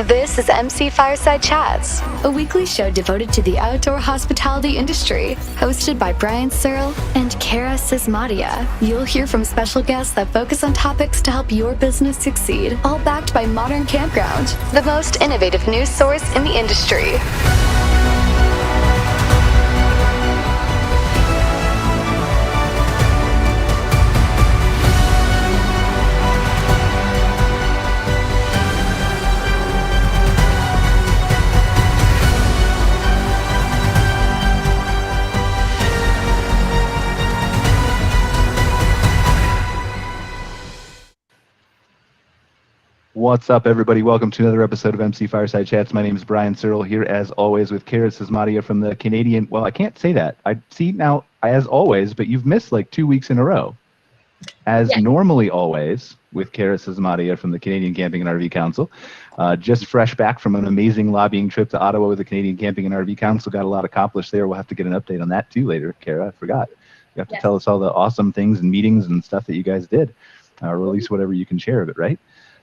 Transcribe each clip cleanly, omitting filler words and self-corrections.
This is MC Fireside Chats, a weekly show devoted to the outdoor hospitality industry, hosted by Brian Searl and Cara Csizmadia. You'll hear from special guests that focus on topics to help your business succeed, all backed by Modern Campground, the most innovative news source in the industry. What's up, everybody? Welcome to another episode of MC Fireside Chats. My name is Brian Searl, here as always with Cara Csizmadia from the Canadian. Well, I can't say that. I see now, as always, but you've missed like 2 weeks in a row. As normally always with Cara Csizmadia from the Canadian Camping and RV Council. Just fresh back from an amazing lobbying trip to Ottawa with the Canadian Camping and RV Council. Got a lot accomplished there. We'll have to get an update on that too later, Cara. I forgot. You have to tell us all the awesome things and meetings and stuff that you guys did. Or at least whatever you can share of it, right?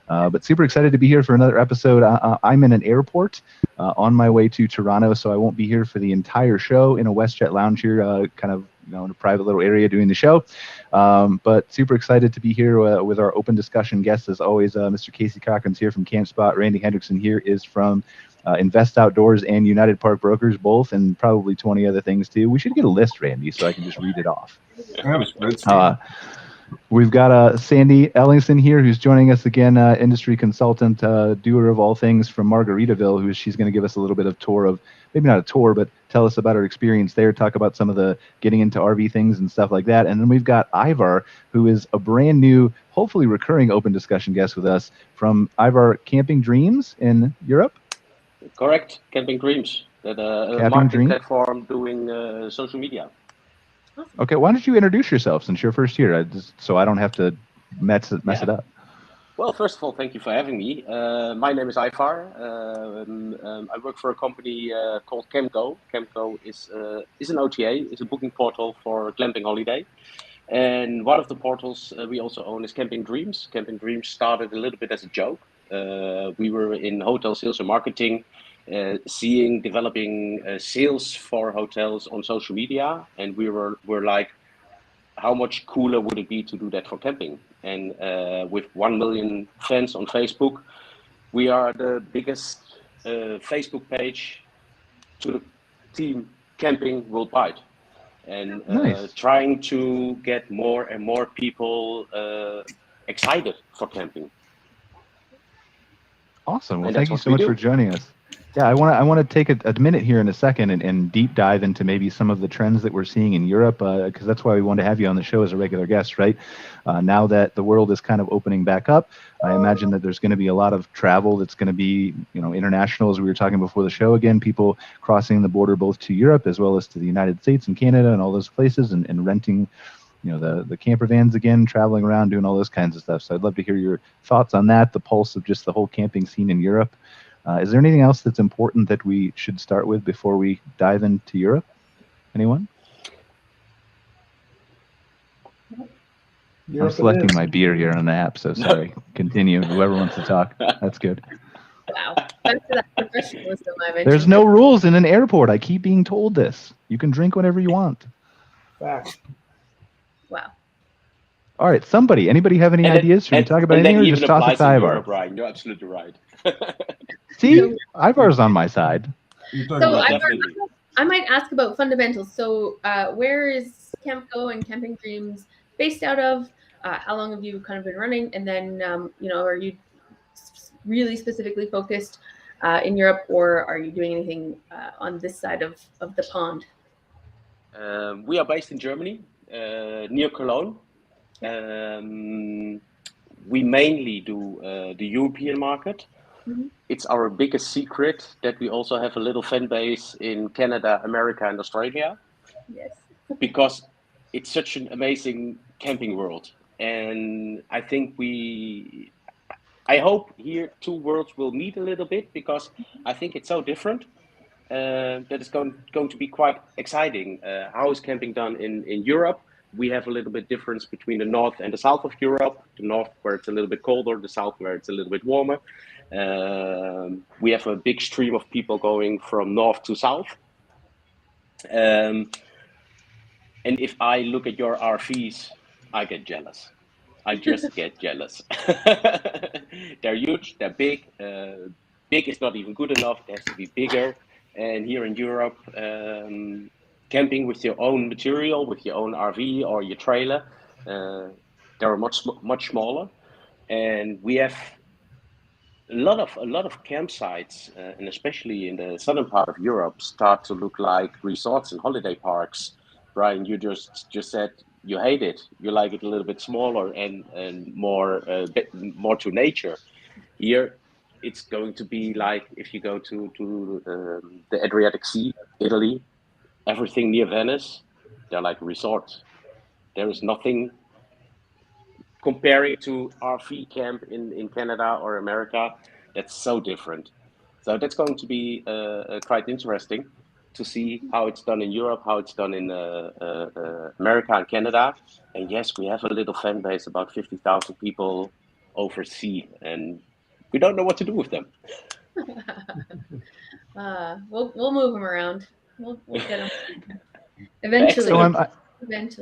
But super excited to be here for another episode. I'm in an airport on my way to Toronto, so I won't be here for the entire show in a WestJet lounge here, kind of in a private little area doing the show. But super excited to be here with our open discussion guests as always. Mr. Casey Cochran's here from Campspot. Randy Hendrickson here is from Invest Outdoors and United Park Brokers, both, and probably 20 other things too. We should get a list, Randy, so I can just read it off. We've got Sandy Ellingson here, who's joining us again, industry consultant, doer of all things from Margaritaville, she's going to give us a little bit of tour of, maybe not a tour, but tell us about her experience there, talk about some of the getting into RV things and stuff like that. And then we've got Ivar, who is a brand new, hopefully recurring open discussion guest with us from Ivar Camping Dreams in Europe. Correct, Camping Dreams, that a marketing platform doing social media. Okay, why don't you introduce yourself since you're first here, so I don't have to mess it up. Well, first of all, thank you for having me. My name is Ivar. I work for a company called Campco. Campco is an OTA, is a booking portal for glamping holiday. And one of the portals we also own is Camping Dreams. Camping Dreams started a little bit as a joke. We were in hotel sales and marketing, developing sales for hotels on social media, and we were like, how much cooler would it be to do that for camping? And with 1 million fans on Facebook, we are the biggest Facebook page to the team camping worldwide, and trying to get more and more people excited for camping. Awesome. Well, thank you so much for joining us. Yeah, I want to take a minute here in a second and deep dive into maybe some of the trends that we're seeing in Europe, because that's why we wanted to have you on the show as a regular guest, right? Now that the world is kind of opening back up, I imagine that there's going to be a lot of travel that's going to be, international, as we were talking before the show. Again, people crossing the border both to Europe as well as to the United States and Canada and all those places, and renting, the camper vans again, traveling around, doing all those kinds of stuff. So I'd love to hear your thoughts on that, the pulse of just the whole camping scene in Europe. Is there anything else that's important that we should start with before we dive into Europe? Anyone? I'm selecting my beer here on the app, so sorry. Continue. Whoever wants to talk. That's good. Wow. That's that professionalism I mentioned. There's no rules in an airport. I keep being told this. You can drink whatever you want. Wow. All right, anybody have any ideas? Should we talk about anything or just toss it to Ivar? Brian, you're absolutely right. See, Ivar's on my side. So Ivar, I might ask about fundamentals. So where is Campco and Camping Dreams based out of? How long have you kind of been running? And then, are you really specifically focused in Europe, or are you doing anything on this side of the pond? We are based in Germany, near Cologne. We mainly do the European market. Mm-hmm. It's our biggest secret that we also have a little fan base in Canada, America, and Australia. Yes. Because it's such an amazing camping world. And I think I hope here two worlds will meet a little bit, because I think it's so different that it's going to be quite exciting. How is camping done in Europe? we have a little bit difference between the north and the south of Europe. The north where it's a little bit colder, the south where it's a little bit warmer. We have a big stream of people going from north to south. And if I look at your RVs, I get jealous. I just get jealous. They're huge, they're big. Big is not even good enough, it has to be bigger. And here in Europe, camping with your own material, with your own RV or your trailer, they're much smaller. And we have a lot of campsites, and especially in the southern part of Europe, start to look like resorts and holiday parks. Brian, you just said you hate it. You like it a little bit smaller and more to nature. Here, it's going to be like if you go to the Adriatic Sea, Italy, everything near Venice, they're like resorts. There is nothing comparing to RV camp in Canada or America. That's so different. So that's going to be quite interesting to see how it's done in Europe, how it's done in America and Canada. And yes, we have a little fan base, about 50,000 people overseas, and we don't know what to do with them. We'll move them around. We'll get them eventually. So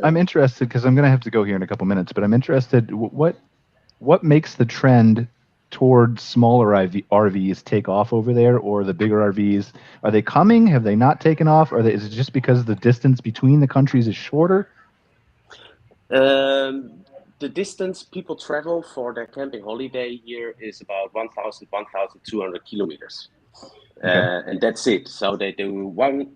I'm interested because I'm going to have to go here in a couple minutes, but I'm interested. What makes the trend towards smaller RVs take off over there, or the bigger RVs? Are they coming? Have they not taken off? Is it just because the distance between the countries is shorter? The distance people travel for their camping holiday here is about 1,200 kilometers. Okay. And that's it. So they do one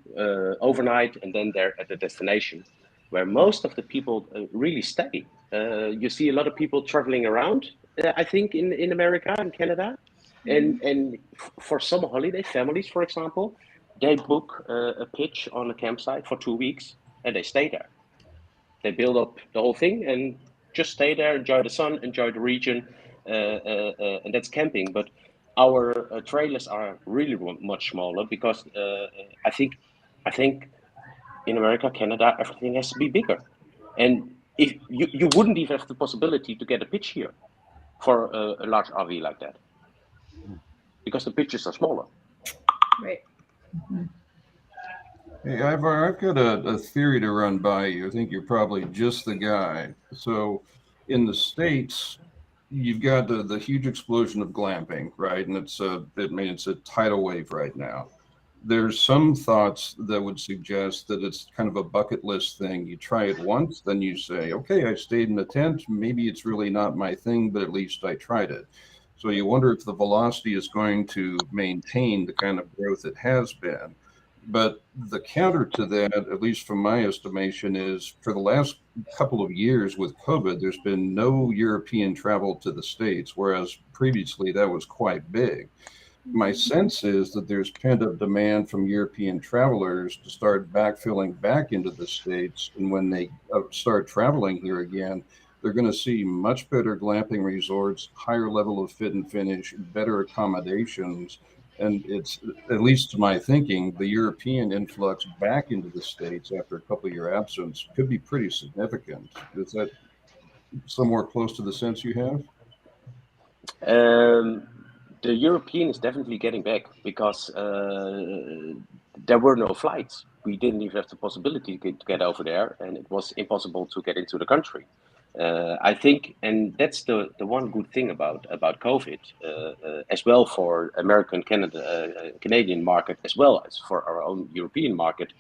overnight and then they're at the destination, where most of the people really stay. You see a lot of people traveling around, I think, in America and Canada. And for summer holiday, families, for example, they book a pitch on a campsite for 2 weeks and they stay there. They build up the whole thing and just stay there, enjoy the sun, enjoy the region, and that's camping. But our trailers are really much smaller because I think in America, Canada, everything has to be bigger. And if you wouldn't even have the possibility to get a pitch here for a large RV like that, because the pitches are smaller. Right. Mm-hmm. Hey, Ivar, I've got a theory to run by you. I think you're probably just the guy. So in the States, you've got the huge explosion of glamping, right? And it's a tidal wave right now. There's some thoughts that would suggest that it's kind of a bucket list thing. You try it once, then you say, okay, I stayed in the tent. Maybe it's really not my thing, but at least I tried it. So you wonder if the velocity is going to maintain the kind of growth it has been. But the counter to that, at least from my estimation, is for the last couple of years with COVID, there's been no European travel to the States, whereas previously that was quite big. My sense is that there's pent-up demand from European travelers to start backfilling back into the States. And when they start traveling here again, they're going to see much better glamping resorts, higher level of fit and finish, better accommodations. And it's, at least to my thinking, the European influx back into the States after a couple-year absence could be pretty significant. Is that somewhere close to the sense you have? The European is definitely getting back because there were no flights. We didn't even have the possibility to get over there, and it was impossible to get into the country. I think, and that's the one good thing about COVID, as well for Canadian market, as well as for our own European market.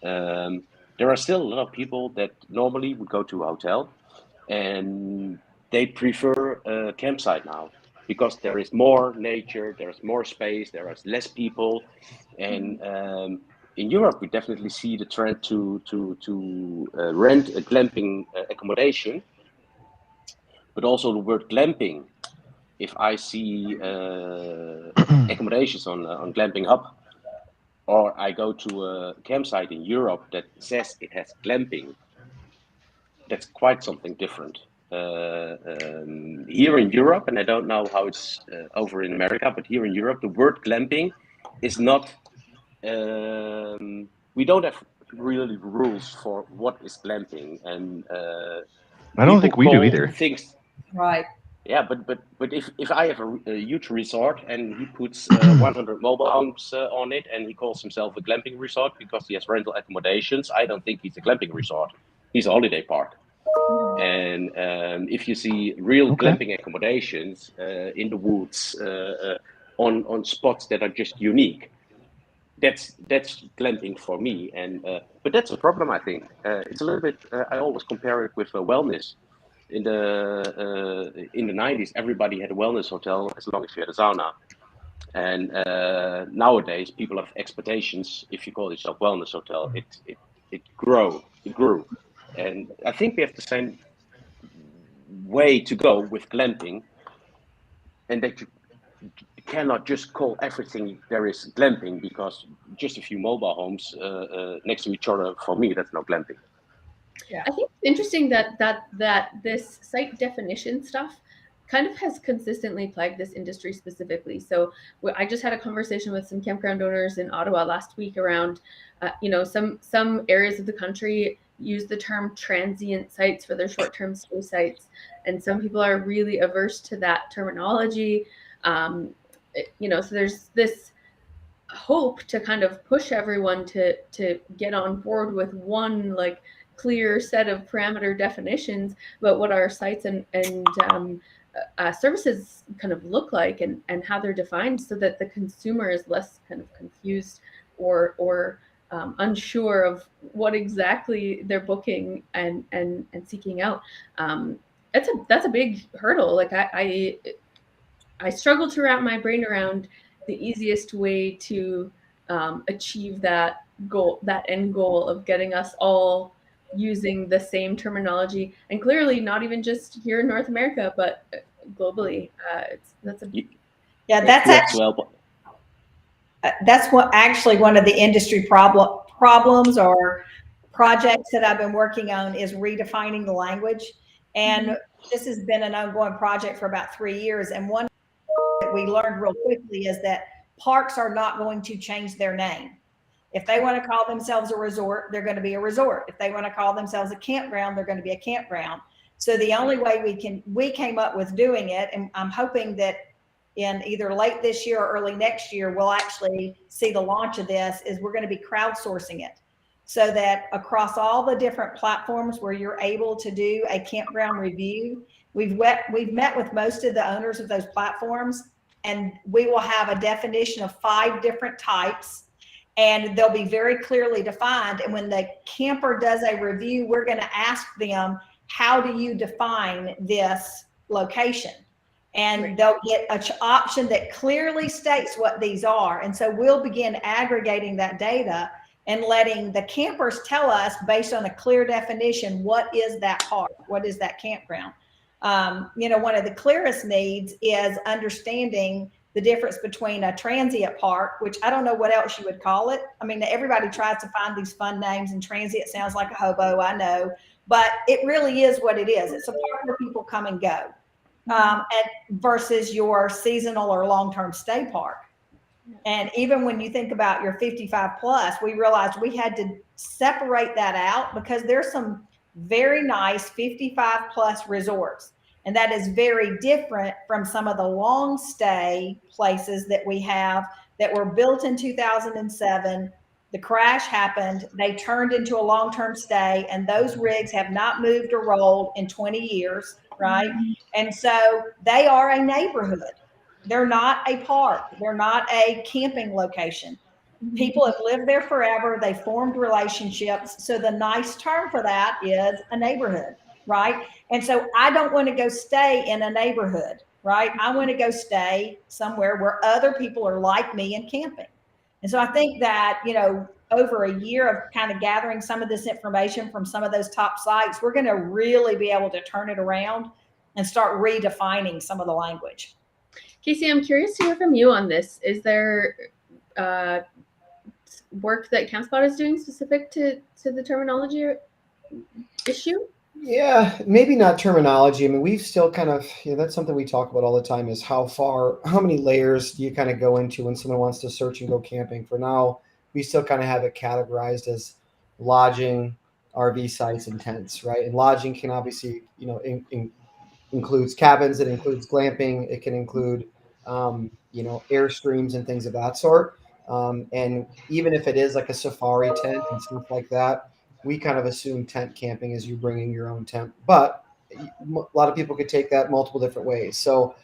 There are still a lot of people that normally would go to a hotel, and they prefer a campsite now because there is more nature, there is more space, there is less people, and in Europe we definitely see the trend to rent a glamping accommodation. But also the word glamping, if I see accommodations on Glamping Hub, or I go to a campsite in Europe that says it has glamping, that's quite something different. Here in Europe, and I don't know how it's over in America, but here in Europe, the word glamping is not, we don't have really rules for what is glamping, and I don't think we do either. Things, Right. yeah, but if I have a huge resort and he puts 100 mobile homes on it, and he calls himself a glamping resort because he has rental accommodations, I don't think he's a glamping resort. He's a holiday park. And if you see real glamping accommodations in the woods, on spots that are just unique, that's glamping for me. And but that's a problem, I think. It's a little bit. I always compare it with wellness. In the 90s, everybody had a wellness hotel as long as you had a sauna. And nowadays, people have expectations. If you call yourself wellness hotel, it grew. And I think we have the same way to go with glamping, and that you cannot just call everything there is glamping, because just a few mobile homes next to each other, for me, that's not glamping. Yeah. I think it's interesting that this site definition stuff kind of has consistently plagued this industry specifically. So I just had a conversation with some campground owners in Ottawa last week around, some areas of the country use the term transient sites for their short-term stay sites, and some people are really averse to that terminology. So there's this hope to kind of push everyone to get on board with one like clear set of parameter definitions about what our sites and services kind of look like and how they're defined, so that the consumer is less kind of confused or unsure of what exactly they're booking and seeking out. That's a big hurdle. Like I struggle to wrap my brain around the easiest way to achieve that goal, that end goal of getting us all using the same terminology, and clearly not even just here in North America, but globally. That's what actually one of the industry problems or projects that I've been working on is redefining the language. And this has been an ongoing project for about 3 years. And one that we learned real quickly is that parks are not going to change their name. If they want to call themselves a resort, they're going to be a resort. If they want to call themselves a campground, they're going to be a campground. So the only way we came up with doing it, and I'm hoping that in either late this year or early next year, we'll actually see the launch of this, is we're going to be crowdsourcing it, so that across all the different platforms where you're able to do a campground review, we've met with most of the owners of those platforms, and we will have a definition of 5 different types, and they'll be very clearly defined. And when the camper does a review, we're going to ask them, how do you define this location? And they'll get an option that clearly states what these are. And so we'll begin aggregating that data and letting the campers tell us, based on a clear definition, what is that park? What is that campground? One of the clearest needs is understanding the difference between a transient park, which I don't know what else you would call it. I mean, everybody tries to find these fun names, and transient sounds like a hobo, I know, but it really is what it is. It's a park where people come and go, versus your seasonal or long-term stay park. And even when you think about your 55 plus, we realized we had to separate that out, because there's some very nice 55 plus resorts. And that is very different from some of the long stay places that we have that were built in 2007. The crash happened, they turned into a long-term stay, and those rigs have not moved or rolled in 20 years, right? And so they are a neighborhood. They're not a park. They're not a camping location. People have lived there forever. They formed relationships. So the nice term for that is a neighborhood, right? And so I don't want to go stay in a neighborhood, right? I want to go stay somewhere where other people are like me and camping. And so I think that, over a year of kind of gathering some of this information from some of those top sites, we're going to really be able to turn it around and start redefining some of the language. Casey, I'm curious to hear from you on this. Is there work that Campspot is doing specific to the terminology issue? Yeah, maybe not terminology. I mean, we've still kind of, that's something we talk about all the time, is how many layers do you kind of go into when someone wants to search and go camping. For now, we still kind of have it categorized as lodging, RV sites, and tents, right? And lodging can obviously, includes cabins, it includes glamping, it can include, Airstreams and things of that sort. And even if it is like a safari tent and stuff like that, we kind of assume tent camping is you bringing your own tent. But a lot of people could take that multiple different ways. So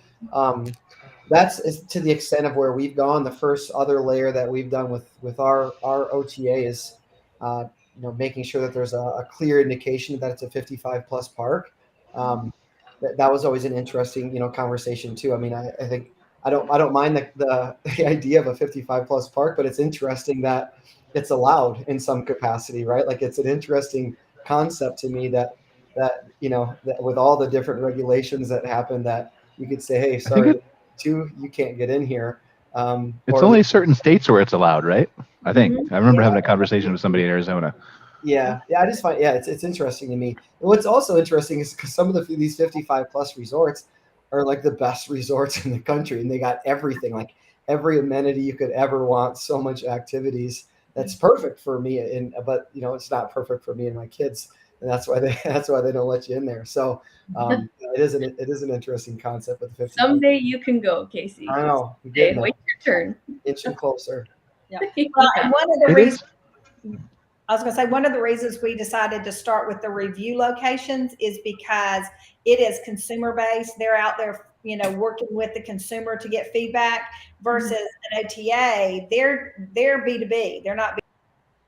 that's to the extent of where we've gone. The first other layer that we've done with our OTA is, making sure that there's a clear indication that it's a 55 plus park. That was always an interesting, conversation too. I mean, I think I don't mind the idea of a 55 plus park, but it's interesting that it's allowed in some capacity, right? Like it's an interesting concept to me that with all the different regulations that happen, that you could say, hey, sorry, you can't get in here. It's only certain states where it's allowed, right? I think I remember having a conversation with somebody in Arizona. Yeah, I just find it's interesting to me. And what's also interesting is because some of these 55 plus resorts are like the best resorts in the country, and they got everything, like every amenity you could ever want, so much activities. That's perfect for me, but it's not perfect for me and my kids, and that's why they don't let you in there. So it is an interesting concept with the 55. Someday you can go, Casey. I know. Wait your turn. Inching closer. Yeah. And one of the reasons. I was going to say, one of the reasons we decided to start with the review locations is because it is consumer based. They're out there, working with the consumer to get feedback versus an OTA. They're B2B. They're not B2B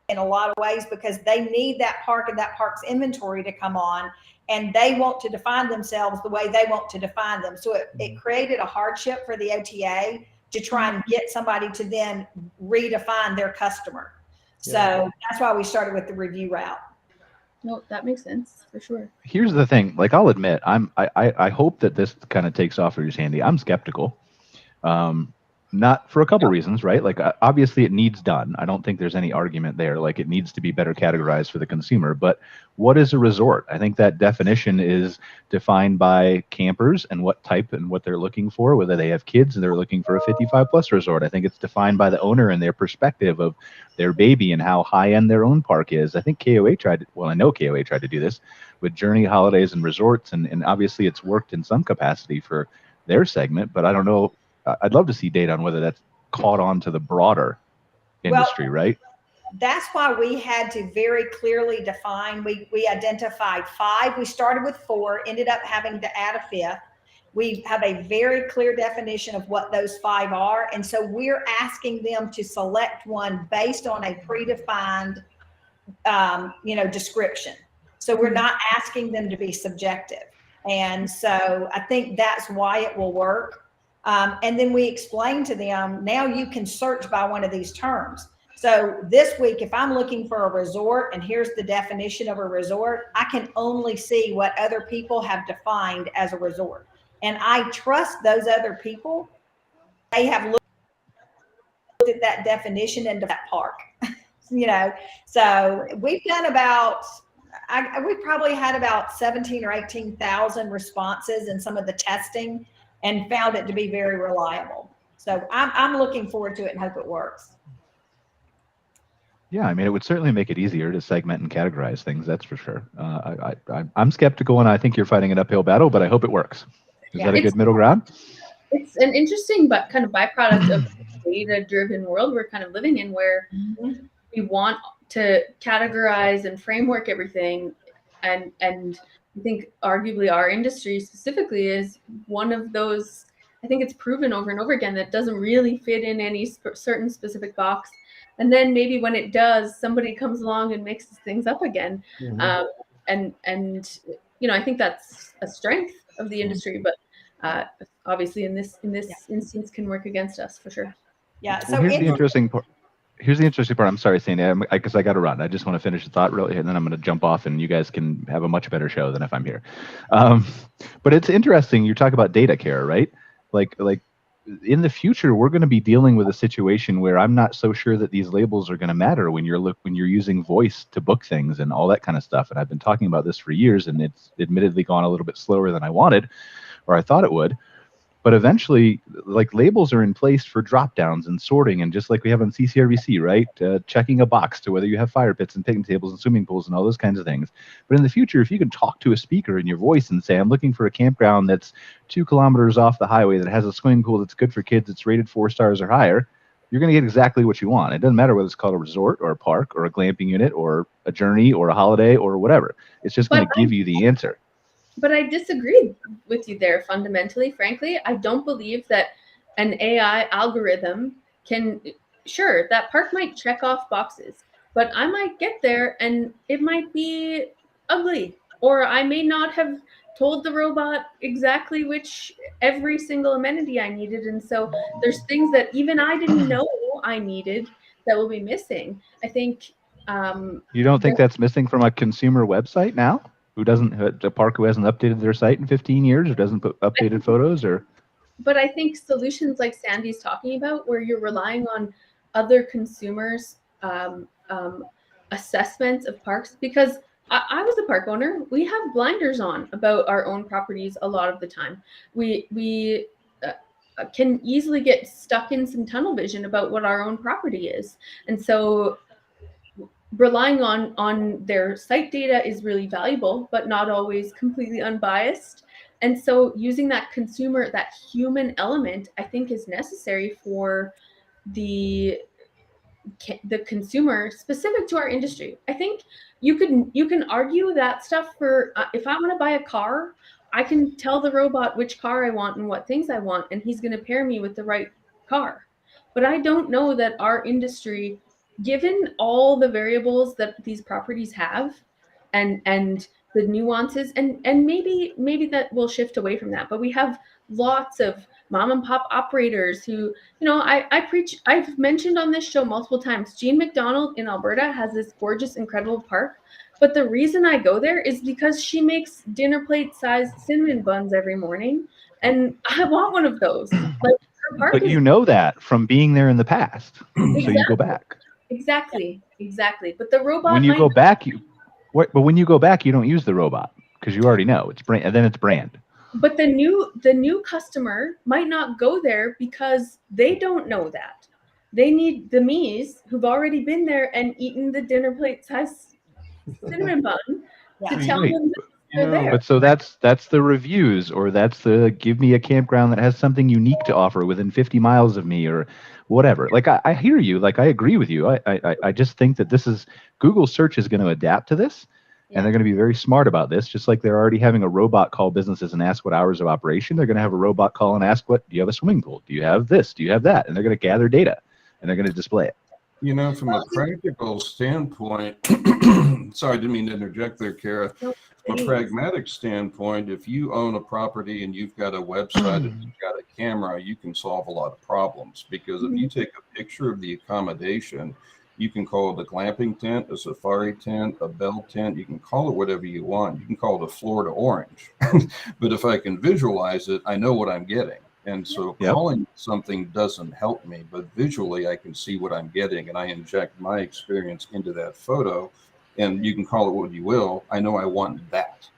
in a lot of ways because they need that park and that park's inventory to come on, and they want to define themselves the way they want to define them. So it created a hardship for the OTA to try and get somebody to then redefine their customer. So that's why we started with the review route. No, that makes sense for sure. Here's the thing. Like, I'll admit, I hope that this kind of takes off for you, Sandy. I'm skeptical. Not for a couple reasons, right? Like, obviously it needs done. I don't think there's any argument there. Like, it needs to be better categorized for the consumer. But what is a resort? I think that definition is defined by campers and what type and what they're looking for, whether they have kids and they're looking for a 55 plus resort. I think it's defined by the owner and their perspective of their baby and how high end their own park is. I think KOA I know KOA tried to do this with Journey Holidays and Resorts, and obviously it's worked in some capacity for their segment, but I don't know. I'd love to see data on whether that's caught on to the broader industry, right? That's why we had to very clearly define. We identified 5. We started with 4, ended up having to add a 5th. We have a very clear definition of what those 5 are. And so we're asking them to select one based on a predefined, description. So we're not asking them to be subjective. And so I think that's why it will work. And then we explain to them, now you can search by one of these terms. So this week, if I'm looking for a resort and here's the definition of a resort, I can only see what other people have defined as a resort. And I trust those other people. They have looked at that definition into that park, So we've done we probably had about 17 or 18,000 responses in some of the testing, and found it to be very reliable. So I'm looking forward to it and hope it works. Yeah, I mean, it would certainly make it easier to segment and categorize things, that's for sure. I'm skeptical, and I think you're fighting an uphill battle, but I hope it works. Is that a good middle ground? It's an interesting but kind of byproduct of the data-driven world we're kind of living in, where we want to categorize and framework everything, and I think arguably our industry specifically is one of those. I think it's proven over and over again that doesn't really fit in any certain specific box. And then maybe when it does, somebody comes along and mixes things up again. And I think that's a strength of the industry, but obviously in this instance can work against us for sure. Yeah. So here's the interesting part. I'm sorry, Sandy, because I got to run. I just want to finish the thought really, and then I'm going to jump off, and you guys can have a much better show than if I'm here. But it's interesting. You talk about data care, right? Like in the future, we're going to be dealing with a situation where I'm not so sure that these labels are going to matter when you're using voice to book things and all that kind of stuff. And I've been talking about this for years, and it's admittedly gone a little bit slower than I wanted, or I thought it would. But eventually, like, labels are in place for drop downs and sorting, and just like we have on CCRVC, right? Checking a box to whether you have fire pits and picnic tables and swimming pools and all those kinds of things. But in the future, if you can talk to a speaker in your voice and say, I'm looking for a campground that's 2 kilometers off the highway that has a swimming pool that's good for kids, it's rated 4 stars or higher, you're going to get exactly what you want. It doesn't matter whether it's called a resort or a park or a glamping unit or a journey or a holiday or whatever. It's just going to give you the answer. But I disagree with you there fundamentally. Frankly, I don't believe that an AI algorithm can, sure, that park might check off boxes, but I might get there and it might be ugly, or I may not have told the robot exactly which every single amenity I needed. And so there's things that even I didn't know I needed that will be missing. I think. You don't think that's missing from a consumer website now? A park who hasn't updated their site in 15 years or doesn't put updated photos or? But I think solutions like Sandy's talking about, where you're relying on other consumers' assessments of parks, because I was a park owner. We have blinders on about our own properties a lot of the time. We can easily get stuck in some tunnel vision about what our own property is. And so relying on their site data is really valuable, but not always completely unbiased. And so using that human element, I think, is necessary for the consumer specific to our industry. I think you can argue that stuff for if I want to buy a car, I can tell the robot which car I want and what things I want, and he's going to pair me with the right car. But I don't know that our industry, given all the variables that these properties have and the nuances, and maybe that will shift away from that, but we have lots of mom and pop operators who, I've mentioned on this show multiple times, Jean McDonald in Alberta has this gorgeous, incredible park. But the reason I go there is because she makes dinner plate sized cinnamon buns every morning. And I want one of those. Like, her park but you know that from being there in the past. Exactly. So you go back. Exactly. But the robot when you go back, but when you go back, you don't use the robot because you already know it's brand, and then it's brand. But the new customer might not go there because they don't know that. They need the me's who've already been there and eaten the dinner plate size cinnamon bun to tell them that they're there. But so that's the reviews, or that's the give me a campground that has something unique to offer within 50 miles of me or whatever. Like, I hear you. Like, I agree with you. I just think that Google search is going to adapt to this. And they're going to be very smart about this, just like they're already having a robot call businesses and ask what hours of operation. They're going to have a robot call and ask, do you have a swimming pool? Do you have this? Do you have that? And they're going to gather data, and they're going to display it. From a practical standpoint, sorry, I didn't mean to interject there, Cara. From a pragmatic standpoint, if you own a property and you've got a website and you've got a camera, you can solve a lot of problems, because if you take a picture of the accommodation, you can call it a glamping tent, a safari tent, a bell tent. You can call it whatever you want. You can call it a Florida orange. But if I can visualize it, I know what I'm getting. And so calling something doesn't help me, but visually I can see what I'm getting, and I inject my experience into that photo. And you can call it what you will. I know I want that.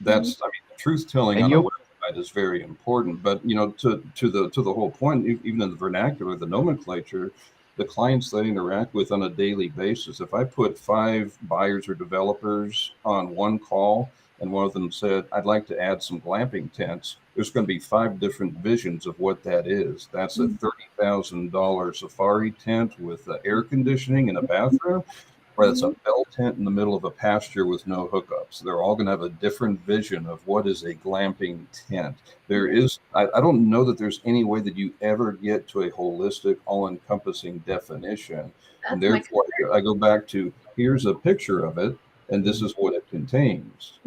That's, truth telling on a website is very important. But to the whole point, even in the vernacular, the nomenclature, the clients that I interact with on a daily basis, if I put 5 buyers or developers on one call and one of them said, I'd like to add some glamping tents, there's going to be 5 different visions of what that is. That's a $30,000 safari tent with air conditioning and a bathroom, or that's a bell tent in the middle of a pasture with no hookups. They're all going to have a different vision of what is a glamping tent. I don't know that there's any way that you ever get to a holistic, all-encompassing definition. And therefore, I go back to, here's a picture of it, and this is what it contains.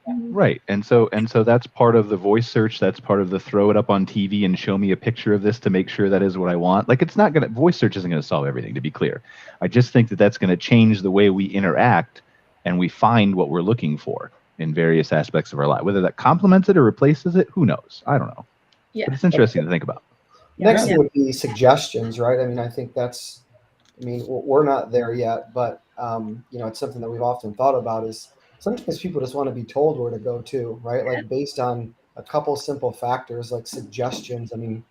Right. And so that's part of the voice search. That's part of the throw it up on TV and show me a picture of this to make sure that is what I want. Like, voice search isn't going to solve everything, to be clear. I just think that that's going to change the way we interact and we find what we're looking for in various aspects of our life. Whether that complements it or replaces it, who knows? I don't know. Yeah. But it's interesting to think about. Next would be suggestions, right? I mean, I think we're not there yet, but it's something that we've often thought about is sometimes people just want to be told where to go to, right? Like, based on a couple simple factors like suggestions. I mean,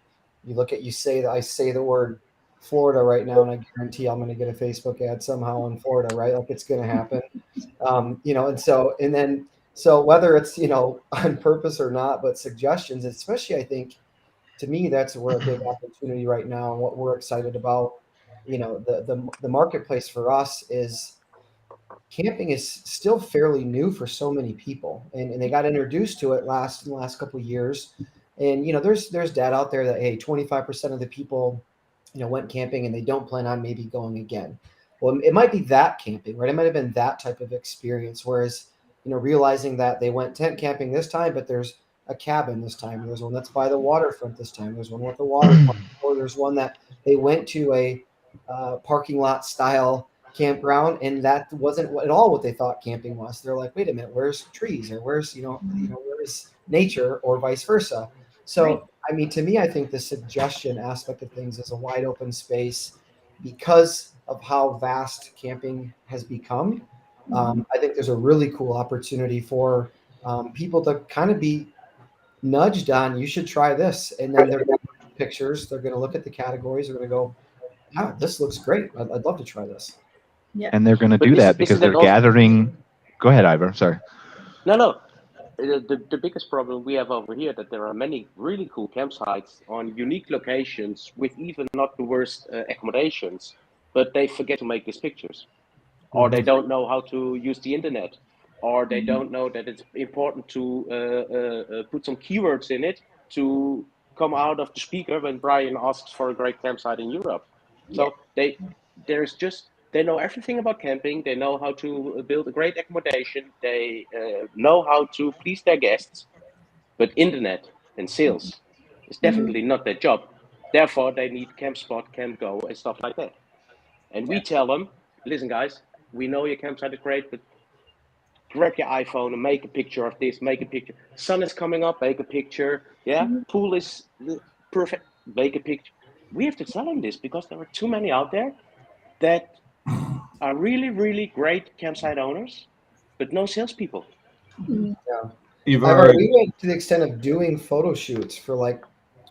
I say the word Florida right now, and I guarantee I'm going to get a Facebook ad somehow in Florida, right? Like it's going to happen. So whether it's, on purpose or not, but suggestions, especially, I think, to me, that's where a big opportunity right now, and what we're excited about. The marketplace for us is camping is still fairly new for so many people, and they got introduced to it in the last couple of years. And there's data out there that 25% of the people went camping and they don't plan on maybe going again. Well, it might be that camping, right? It might have been that type of experience. Whereas realizing that they went tent camping this time, but there's a cabin this time, there's one that's by the waterfront this time, there's one with a water park, or there's one that they went to a parking lot style campground, and that wasn't at all what they thought camping was. They're like, wait a minute, where's trees, or where's where's nature, or vice versa. So Right. I mean, to me, I think the suggestion aspect of things is a wide open space because of how vast camping has become. I think there's a really cool opportunity for people to kind of be nudged on, you should try this, and then they're going to look at pictures, they're going to look at the categories, they're going to go, yeah, this looks great, I'd love to try this. Yeah. And they're going to But do is- that because isn't that they're also- gathering. Go ahead, Ivar. Sorry. No. The biggest problem we have over here that there are many really cool campsites on unique locations with even not the worst accommodations, but they forget to make these pictures, or they don't know how to use the internet, or they don't know that it's important to put some keywords in it to come out of the speaker when Brian asks for a great campsite in Europe. So they know everything about camping. They know how to build a great accommodation. They know how to please their guests, but internet and sales is definitely not their job. Therefore, they need Campspot, CampGo, and stuff like that. And we tell them, listen, guys, we know your campsite is great, but grab your iPhone and make a picture of this, make a picture. Sun is coming up, make a picture. Yeah, pool is perfect, make a picture. We have to tell them this because there are too many out there that are really, really great campsite owners, but no salespeople. Ivar, We went to the extent of doing photo shoots for like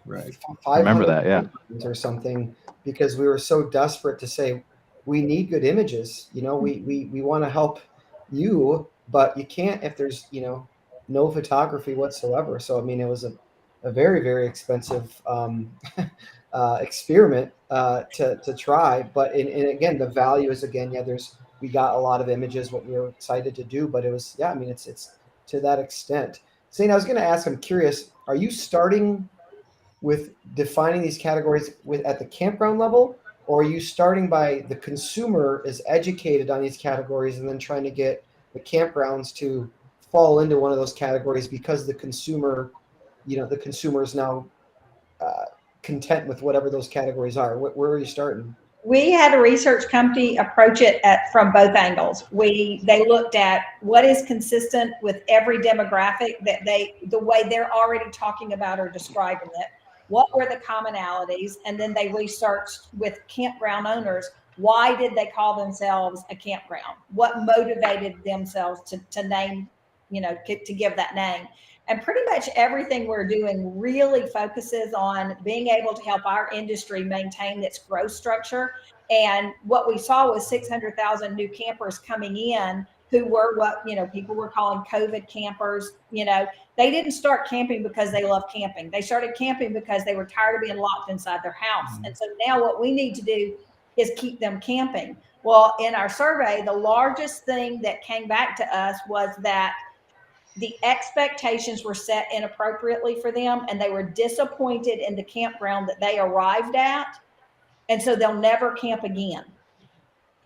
right. 500 Remember that, yeah. or something, because we were so desperate to say we need good images. We want to help you, but you can't if there's no photography whatsoever. So I mean, it was a very, very expensive experiment to try. But and again, the value is we got a lot of images, what we were excited to do, but it was I mean, it's to that extent. Zane, I was going to ask, I'm curious, are you starting with defining these categories at the campground level, or are you starting by the consumer is educated on these categories and then trying to get the campgrounds to fall into one of those categories because the consumer is now content with whatever those categories are? Where are you starting? We had a research company approach it from both angles. They looked at what is consistent with every demographic the way they're already talking about or describing it. What were the commonalities? And then they researched with campground owners, why did they call themselves a campground? What motivated themselves to name, to give that name? And pretty much everything we're doing really focuses on being able to help our industry maintain its growth structure. And what we saw was 600,000 new campers coming in who were what, people were calling COVID campers. They didn't start camping because they love camping. They started camping because they were tired of being locked inside their house. And so now what we need to do is keep them camping. Well, in our survey, the largest thing that came back to us was that the expectations were set inappropriately for them, and they were disappointed in the campground that they arrived at. And so they'll never camp again.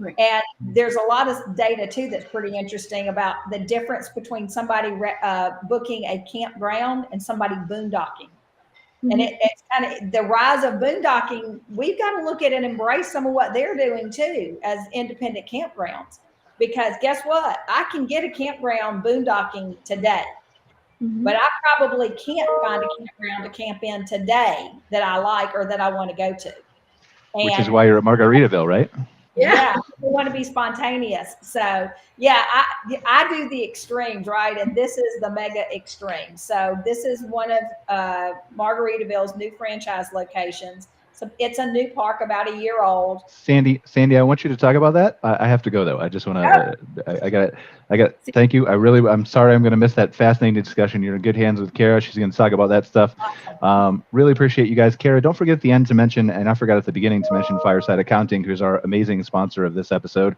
Right. And there's a lot of data too that's pretty interesting about the difference between somebody booking a campground and somebody boondocking. And it's kind of the rise of boondocking. We've got to look at and embrace some of what they're doing too as independent campgrounds. Because guess what? I can get a campground boondocking today, but I probably can't find a campground to camp in today that I like or that I want to go to. Which is why you're at Margaritaville, right? Yeah, we want to be spontaneous. So yeah, I do the extremes, right? And this is the mega extreme. So this is one of Margaritaville's new franchise locations. So it's a new park, about a year old. Sandy, I want you to talk about that. I have to go though. I just want to. I got. Thank you. I'm sorry. I'm going to miss that fascinating discussion. You're in good hands with Cara. She's going to talk about that stuff. Really appreciate you guys. Cara, don't forget at the end to mention, and I forgot at the beginning to mention Fireside Accounting, who's our amazing sponsor of this episode.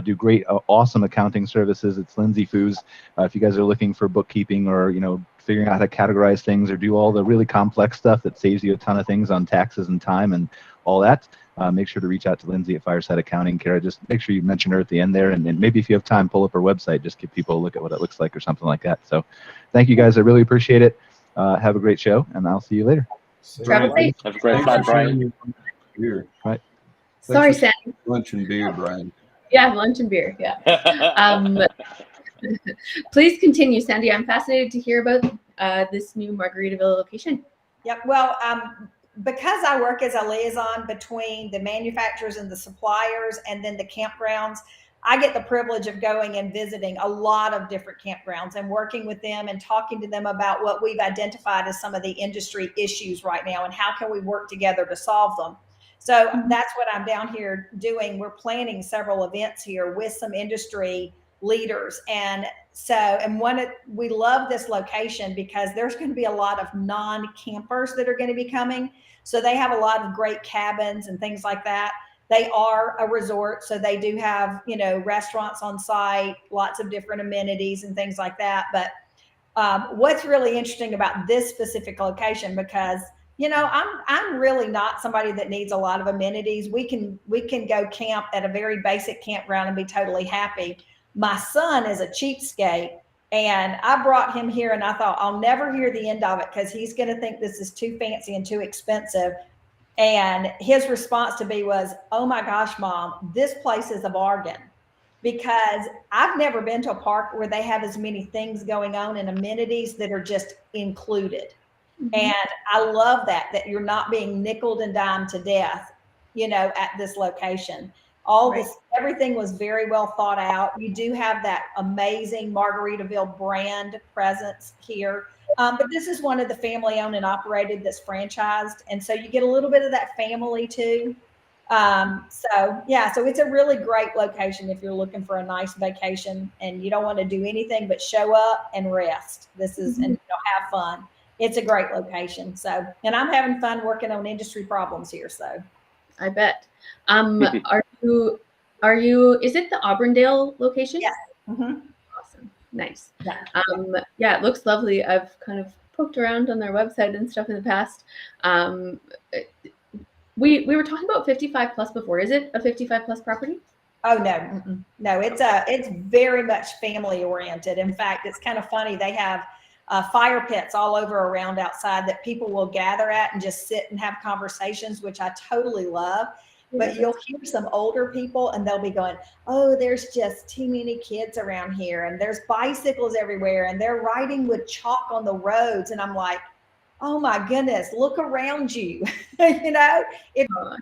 Do great, awesome accounting services. It's Lindsay Foos. If you guys are looking for bookkeeping or figuring out how to categorize things or do all the really complex stuff that saves you a ton of things on taxes and time and all that, make sure to reach out to Lindsay at Fireside Accounting. Cara, just make sure you mention her at the end there, and maybe if you have time, pull up her website, just give people a look at what it looks like or something like that. So thank you guys. I really appreciate it. Have a great show, and I'll see you later. Travel safe. Have a great flight, Brian. Beer. Right. Sorry, Sandy. Lunch and beer, Brian. Yeah, lunch and beer. Yeah. Please continue, Sandy. I'm fascinated to hear about this new Margaritaville location. Yep. Well, because I work as a liaison between the manufacturers and the suppliers and then the campgrounds, I get the privilege of going and visiting a lot of different campgrounds and working with them and talking to them about what we've identified as some of the industry issues right now and how can we work together to solve them. So that's what I'm down here doing. We're planning several events here with some industry leaders. And we love this location because there's going to be a lot of non-campers that are going to be coming. So they have a lot of great cabins and things like that. They are a resort, so they do have, restaurants on site, lots of different amenities and things like that. But what's really interesting about this specific location, because I'm really not somebody that needs a lot of amenities. We can go camp at a very basic campground and be totally happy. My son is a cheapskate, and I brought him here, and I thought I'll never hear the end of it because he's going to think this is too fancy and too expensive. And his response to me was, "Oh my gosh, Mom, this place is a bargain," because I've never been to a park where they have as many things going on and amenities that are just included. Mm-hmm. And I love that you're not being nickeled and dimed to death, at this location. Everything was very well thought out. You do have that amazing Margaritaville brand presence here. But this is one of the family owned and operated that's franchised. And so you get a little bit of that family too. So it's a really great location if you're looking for a nice vacation and you don't want to do anything but show up and rest. This is, and have fun. It's a great location. So, and I'm having fun working on industry problems here. So I bet. Are you, is it the Auburndale location? Yes. Mm-hmm. Awesome. Nice. Yeah. It looks lovely. I've kind of poked around on their website and stuff in the past. We were talking about 55 plus before. Is it a 55 plus property? Oh, no. Mm-mm. No, it's very much family oriented. In fact, it's kind of funny. They have fire pits all over around outside that people will gather at and just sit and have conversations, which I totally love. But you'll hear some older people and they'll be going, "Oh, there's just too many kids around here, and there's bicycles everywhere, and they're riding with chalk on the roads." And I'm like, "Oh my goodness, look around you." If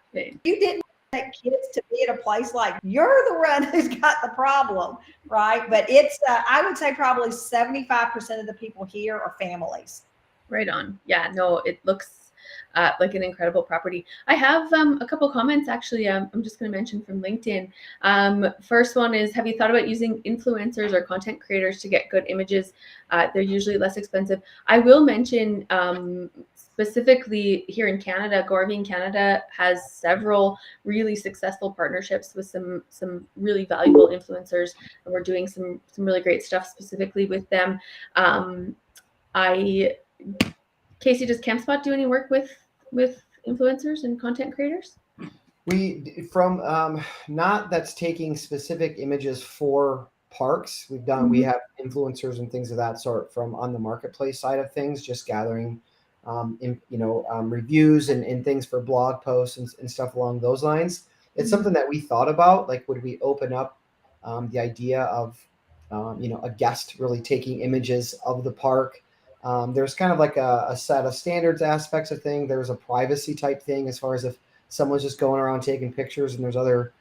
you didn't want kids to be at a place like, you're the one who's got the problem, right? But it's, I would say probably 75% of the people here are families. Right on. Yeah, no, it looks like an incredible property. I have a couple comments actually. I'm just going to mention from LinkedIn. First one is, have you thought about using influencers or content creators to get good images? They're usually less expensive. I will mention specifically here in Canada, Glamping Canada has several really successful partnerships with some really valuable influencers, and we're doing some really great stuff specifically with them. Casey, does Campspot do any work with influencers and content creators? We not that's taking specific images for parks. We have influencers and things of that sort from on the marketplace side of things, just gathering reviews and things for blog posts and stuff along those lines. It's something that we thought about, like, would we open up the idea of a guest really taking images of the park. There's kind of like a set of standards aspects of thing. There's a privacy type thing as far as if someone's just going around taking pictures, and there's other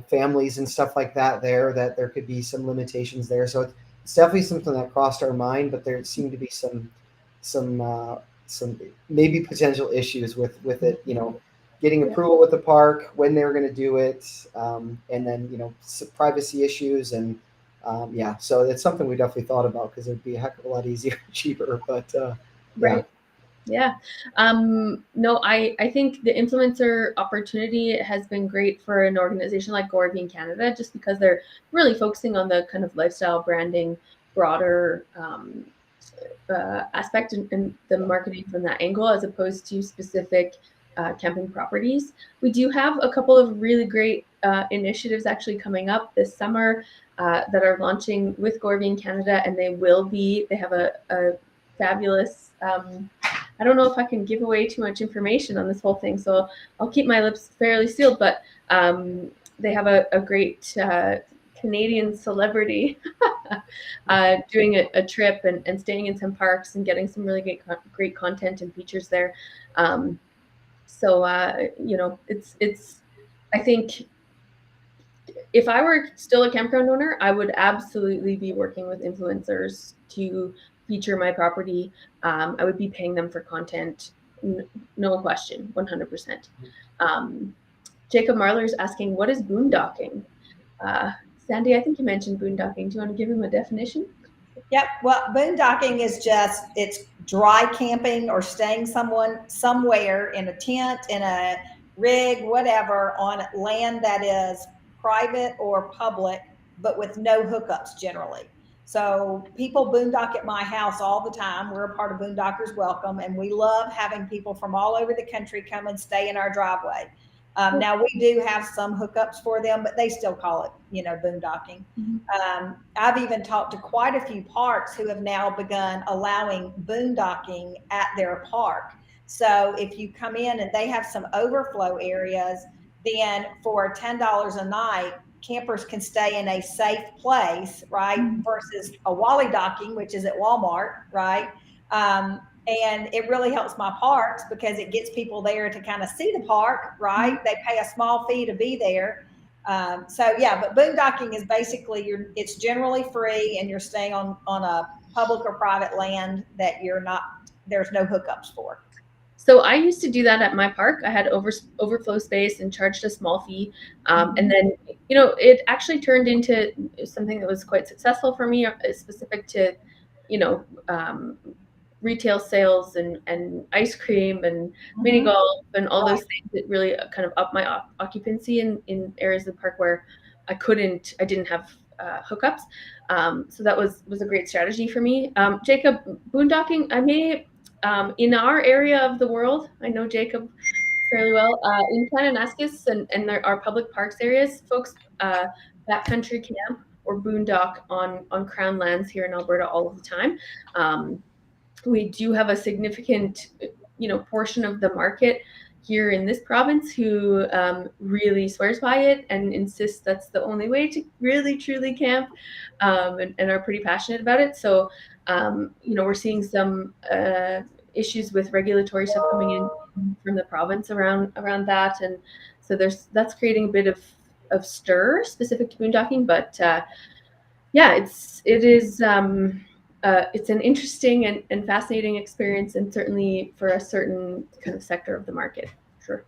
families and stuff like that there, that there could be some limitations there. So it's definitely something that crossed our mind, but there seemed to be some maybe potential issues with it, getting approval with the park, when they were going to do it, and then, some privacy issues. And so it's something we definitely thought about, because it'd be a heck of a lot easier, cheaper, but right. Yeah. No, I think the influencer opportunity has been great for an organization like Glamping Canada, just because they're really focusing on the kind of lifestyle branding, broader aspect and the marketing from that angle, as opposed to specific camping properties. We do have a couple of really great initiatives actually coming up this summer that are launching with Glamping Canada, and they have a fabulous, I don't know if I can give away too much information on this whole thing, so I'll keep my lips fairly sealed, but they have a great Canadian celebrity doing a trip and staying in some parks and getting some really great content and features there. It's I think if I were still a campground owner, I would absolutely be working with influencers to feature my property. I would be paying them for content, no question, 100%. Jacob Marler's asking, what is boondocking? Sandy, I think you mentioned boondocking. Do you want to give him a definition? Yep. Well, boondocking is it's dry camping or staying somewhere in a tent, in a rig, whatever, on land that is private or public, but with no hookups generally. So people boondock at my house all the time. We're a part of Boondockers Welcome, and we love having people from all over the country come and stay in our driveway. Now we do have some hookups for them, but they still call it, boondocking. Mm-hmm. I've even talked to quite a few parks who have now begun allowing boondocking at their park. So if you come in and they have some overflow areas, then for $10 a night, campers can stay in a safe place, right? Mm-hmm. Versus a wally docking, which is at Walmart, right? And it really helps my parks because it gets people there to kind of see the park, right? They pay a small fee to be there. But boondocking is basically it's generally free, and you're staying on a public or private land that there's no hookups for. So I used to do that at my park. I had overflow space and charged a small fee. And then, it actually turned into something that was quite successful for me, specific to, retail sales and ice cream and mini golf and all those things that really kind of up my occupancy in areas of the park where I didn't have hookups. So that was a great strategy for me. Jacob, boondocking, I may, in our area of the world, I know Jacob fairly well, in Kananaskis and there are public parks areas, folks backcountry camp or boondock on crown lands here in Alberta all of the time. We do have a significant, portion of the market here in this province who really swears by it and insists that's the only way to really truly camp, and are pretty passionate about it. So, we're seeing some issues with regulatory stuff coming in from the province around that, and so that's creating a bit of stir specific to boondocking. But it's an interesting and fascinating experience, and certainly for a certain kind of sector of the market. Sure.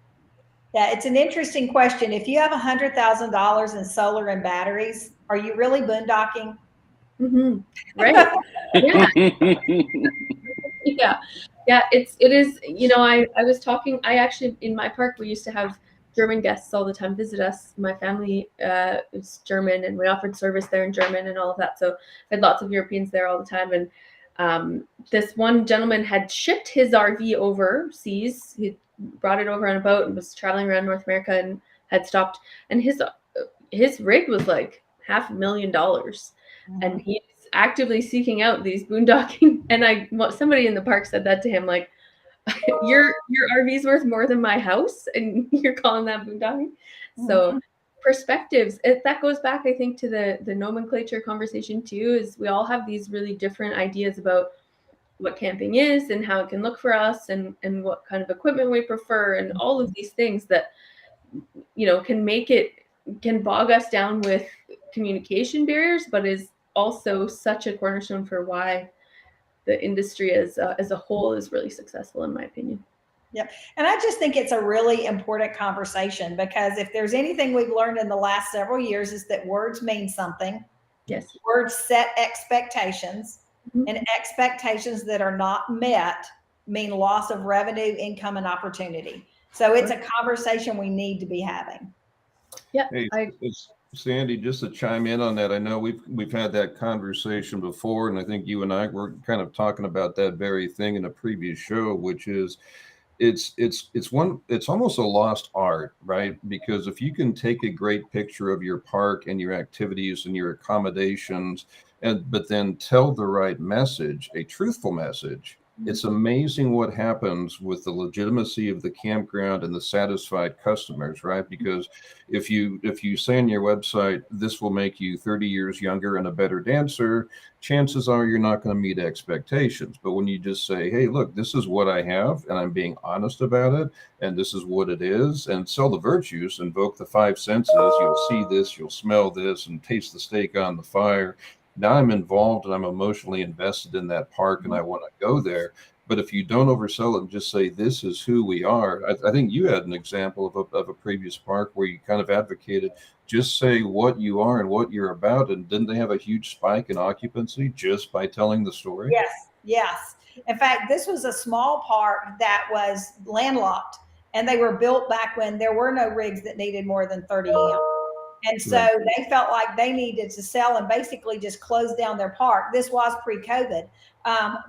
Yeah, it's an interesting question. If you have $100,000 in solar and batteries, are you really boondocking? Mm-hmm. Right. Yeah. Yeah. It is. I was talking. I actually, in my park, we used to have German guests all the time visit us. My family is German, and we offered service there in German and all of that. So I had lots of Europeans there all the time. And this one gentleman had shipped his RV overseas. He brought it over on a boat and was traveling around North America and had stopped. And his rig was like $500,000, mm-hmm. and he's actively seeking out these boondocking. And somebody in the park said that to him, like, your RV's worth more than my house, and you're calling that boondocking. Mm-hmm. So perspectives, that goes back, I think, to the nomenclature conversation too, is we all have these really different ideas about what camping is and how it can look for us and what kind of equipment we prefer and all of these things that, can make it can bog us down with communication barriers, but is also such a cornerstone for why the industry as a whole is really successful, in my opinion. Yep. And I just think it's a really important conversation, because if there's anything we've learned in the last several years is that words mean something. Yes. Words set expectations, Mhm. and expectations that are not met mean loss of revenue, income, and opportunity. So it's a conversation we need to be having. Yeah. Hey, it's Sandy, just to chime in on that, I know we've had that conversation before, and I think you and I were kind of talking about that very thing in a previous show, which is it's almost a lost art, right? Because if you can take a great picture of your park and your activities and your accommodations, but then tell the right message, a truthful message, it's amazing what happens with the legitimacy of the campground and the satisfied customers, right? Because if you say on your website, this will make you 30 years younger and a better dancer, chances are you're not going to meet expectations. But when you just say, hey, look, this is what I have, and I'm being honest about it, and this is what it is, and sell the virtues, invoke the five senses, you'll see this, you'll smell this, and taste the steak on the fire. Now I'm involved and I'm emotionally invested in that park and I want to go there. But if you don't oversell it and just say, this is who we are, I think you had an example of a previous park where you kind of advocated, just say what you are and what you're about. And didn't they have a huge spike in occupancy just by telling the story? Yes, yes. In fact, this was a small park that was landlocked, and they were built back when there were no rigs that needed more than 30 amp. And so they felt like they needed to sell and basically just close down their park. This was pre-COVID,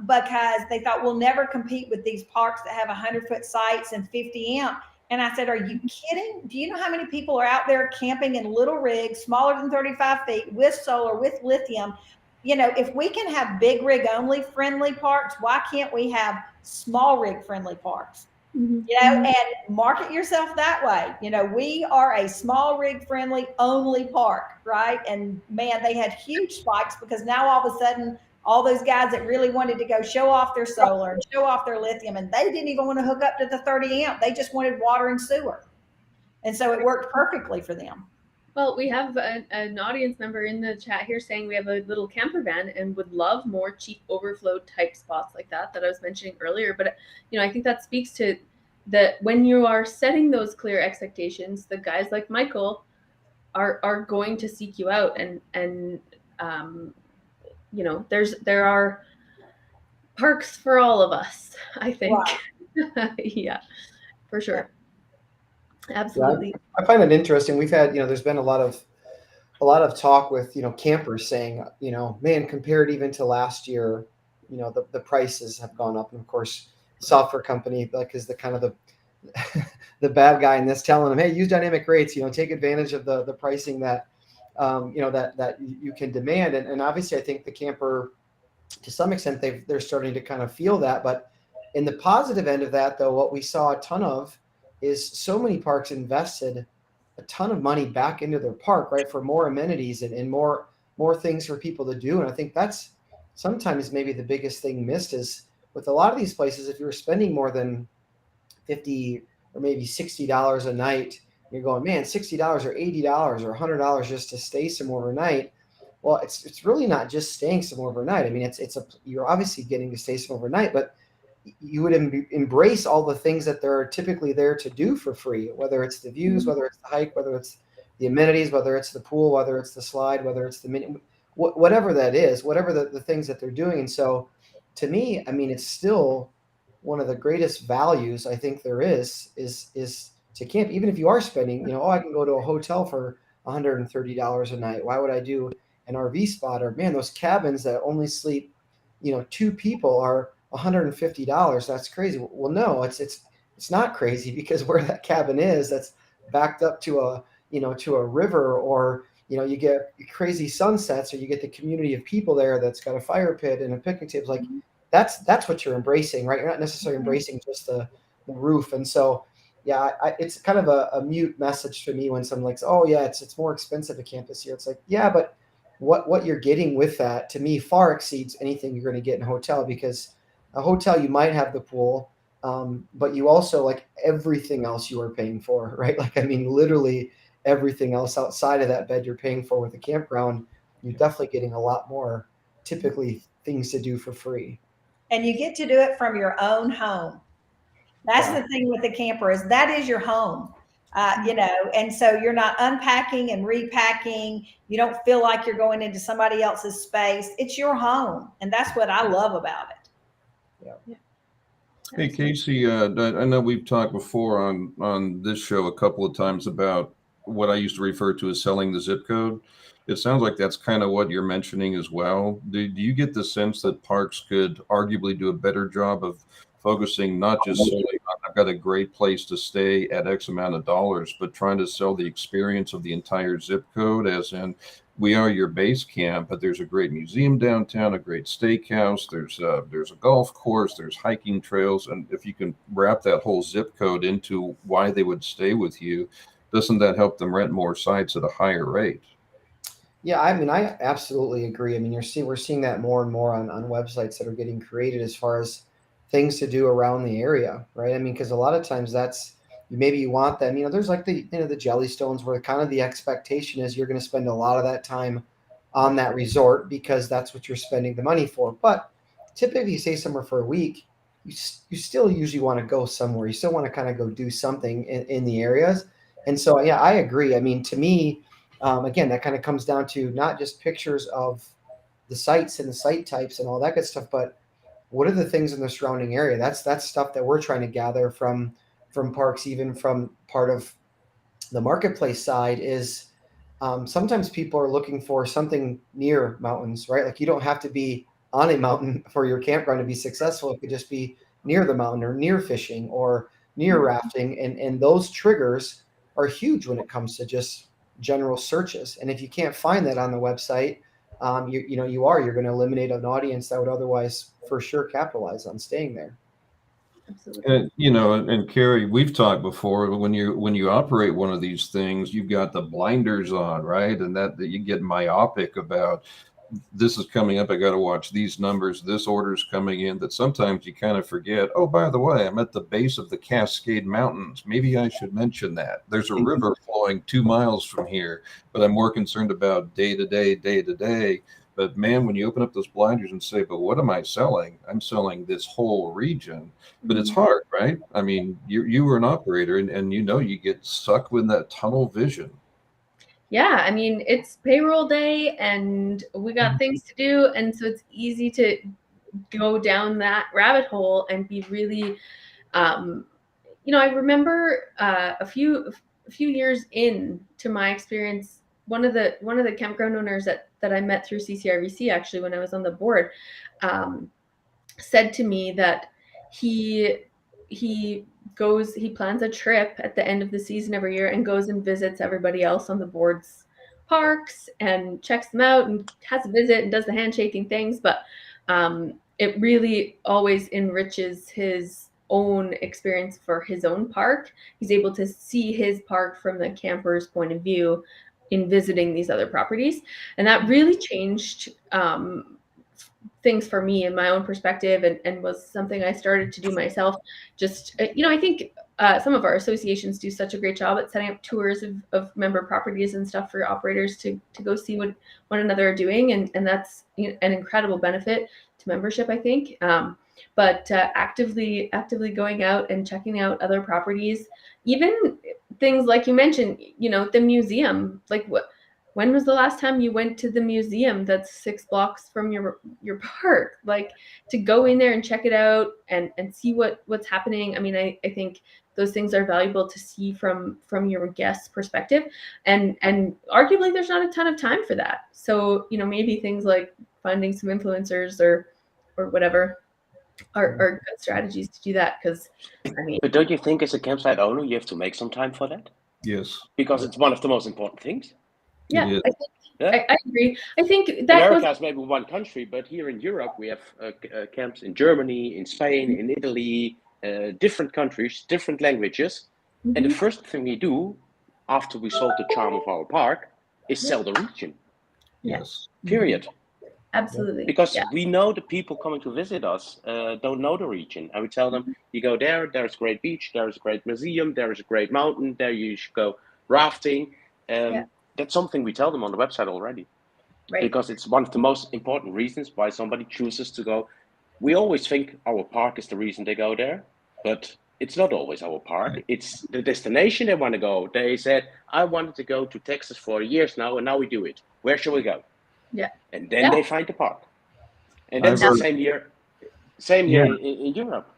because they thought we'll never compete with these parks that have 100-foot sites and 50 amp. And I said, are you kidding? Do you know how many people are out there camping in little rigs, smaller than 35 feet, with solar, with lithium? You know, if we can have big rig only friendly parks, why can't we have small rig friendly parks? You know, and market yourself that way. You know, we are a small rig friendly only park, right? And man, they had huge spikes because now all of a sudden, all those guys that really wanted to go show off their solar and show off their lithium, and they didn't even want to hook up to the 30 amp. They just wanted water and sewer. And so it worked perfectly for them. Well, we have an audience member in the chat here saying we have a little camper van and would love more cheap overflow type spots like that I was mentioning earlier. But, you know, I think that speaks to that when you are setting those clear expectations, the guys like Michael are going to seek you out, and you know, there are parks for all of us, I think. Wow. Yeah, for sure. Absolutely. Yeah, I find it interesting. We've had, you know, there's been a lot of talk with, you know, campers saying, you know, man, compared even to last year, you know, the prices have gone up. And of course, software company, like, is the kind of the bad guy in this, telling them, hey, use dynamic rates, you know, take advantage of the pricing that, you know, that you can demand. And obviously I think the camper, to some extent, they're starting to kind of feel that. But in the positive end of that, though, what we saw a ton of is so many parks invested a ton of money back into their park, right, for more amenities and more things for people to do. And I think that's sometimes maybe the biggest thing missed is with a lot of these places, if you're spending more than $50 or maybe $60 a night, you're going, man, $60 or $80 or $100 just to stay somewhere overnight. Well, it's really not just staying somewhere overnight. I mean, you're obviously getting to stay somewhere overnight, but you would embrace all the things that they're typically there to do for free, whether it's the views, whether it's the hike, whether it's the amenities, whether it's the pool, whether it's the slide, whether it's the mini, whatever that is, whatever the things that they're doing. And so to me, I mean, it's still one of the greatest values I think there is to camp. Even if you are spending, you know, oh, I can go to a hotel for $130 a night. Why would I do an RV spot? Or man, those cabins that only sleep, you know, 2 people are $150. That's crazy. Well, no, it's not crazy, because where that cabin is, that's backed up to a river, or, you know, you get crazy sunsets, or you get the community of people there that's got a fire pit and a picnic table. Like that's what you're embracing, right? You're not necessarily embracing just the roof. And so, yeah, it's kind of a mute message to me when someone like, oh yeah, it's more expensive to camp this year. It's like, yeah, but what you're getting with that, to me, far exceeds anything you're going to get in a hotel, because a hotel, you might have the pool, but you also, like, everything else you are paying for, right? Like, I mean, literally everything else outside of that bed you're paying for with the campground, you're definitely getting a lot more typically things to do for free. And you get to do it from your own home. That's the thing with the camper, is that is your home. You know, and so you're not unpacking and repacking. You don't feel like you're going into somebody else's space. It's your home. And that's what I love about it. Yeah. Hey, Casey, I know we've talked before on this show a couple of times about what I used to refer to as selling the zip code. It sounds like that's kind of what you're mentioning as well. Do you get the sense that parks could arguably do a better job of focusing not just solely on I've got a great place to stay at X amount of dollars, but trying to sell the experience of the entire zip code, as in we are your base camp, but there's a great museum downtown, a great steakhouse, there's a golf course, there's hiking trails, and if you can wrap that whole zip code into why they would stay with you, doesn't that help them rent more sites at a higher rate? Yeah, I mean, I absolutely agree. I mean, we're seeing that more and more on websites that are getting created as far as things to do around the area, right? I mean, because a lot of times maybe you want them, you know, there's like the Jellystones where kind of the expectation is you're going to spend a lot of that time on that resort because that's what you're spending the money for. But typically you stay somewhere for a week, you still usually want to go somewhere. You still want to kind of go do something in the areas. And so, yeah, I agree. I mean, to me, again, that kind of comes down to not just pictures of the sites and the site types and all that good stuff, but what are the things in the surrounding area? That's stuff that we're trying to gather from parks, even from part of the marketplace side is sometimes people are looking for something near mountains, right? Like you don't have to be on a mountain for your campground to be successful. It could just be near the mountain or near fishing or near rafting. And those triggers are huge when it comes to just general searches. And if you can't find that on the website, you're going to eliminate an audience that would otherwise for sure capitalize on staying there. And and Carrie, we've talked before, when you operate one of these things, you've got the blinders on, right? And that you get myopic about this is coming up, I got to watch these numbers, this order's coming in, that sometimes you kind of forget, oh, by the way, I'm at the base of the Cascade Mountains. Maybe I should mention that. There's a river flowing 2 miles from here, but I'm more concerned about day to day. But man, when you open up those blinders and say, but what am I selling? I'm selling this whole region. But it's hard, right? I mean, you were an operator and you get stuck with that tunnel vision. Yeah, I mean, it's payroll day and we got things to do. And so it's easy to go down that rabbit hole and be really, I remember a few years into my experience, one of the campground owners that I met through CCRVC, actually, when I was on the board, said to me that he plans a trip at the end of the season every year and goes and visits everybody else on the board's parks and checks them out and has a visit and does the handshaking things. But it really always enriches his own experience for his own park. He's able to see his park from the camper's point of view in visiting these other properties. And that really changed things for me in my own perspective and was something I started to do myself. Just, I think some of our associations do such a great job at setting up tours of member properties and stuff for operators to go see what one another are doing. And that's an incredible benefit to membership, I think. But actively going out and checking out other properties, even things like you mentioned, the museum, like when was the last time you went to the museum that's 6 blocks from your park? Like, to go in there and check it out and see what's happening. I mean, I think those things are valuable to see from your guest's perspective. And arguably there's not a ton of time for that. So, maybe things like finding some influencers or whatever are good strategies to do that. Because But don't you think as a campsite owner, you have to make some time for that? Yes. Because it's one of the most important things. Yeah, I agree. I think that America is maybe one country, but here in Europe, we have camps in Germany, in Spain, in Italy, different countries, different languages. Mm-hmm. And the first thing we do after we sold the charm of our park is sell the region. Yes. Period. Absolutely. Because we know the people coming to visit us don't know the region. And we tell them, you go there's a great beach, there's a great museum, there is a great mountain, there you should go rafting. That's something we tell them on the website already. Right. Because it's one of the most important reasons why somebody chooses to go. We always think our park is the reason they go there, but it's not always our park. It's the destination they want to go. They said, I wanted to go to Texas for years now, and now we do it. Where shall we go? Yeah. And then they find the park. And that's Ivar, the same year in Europe.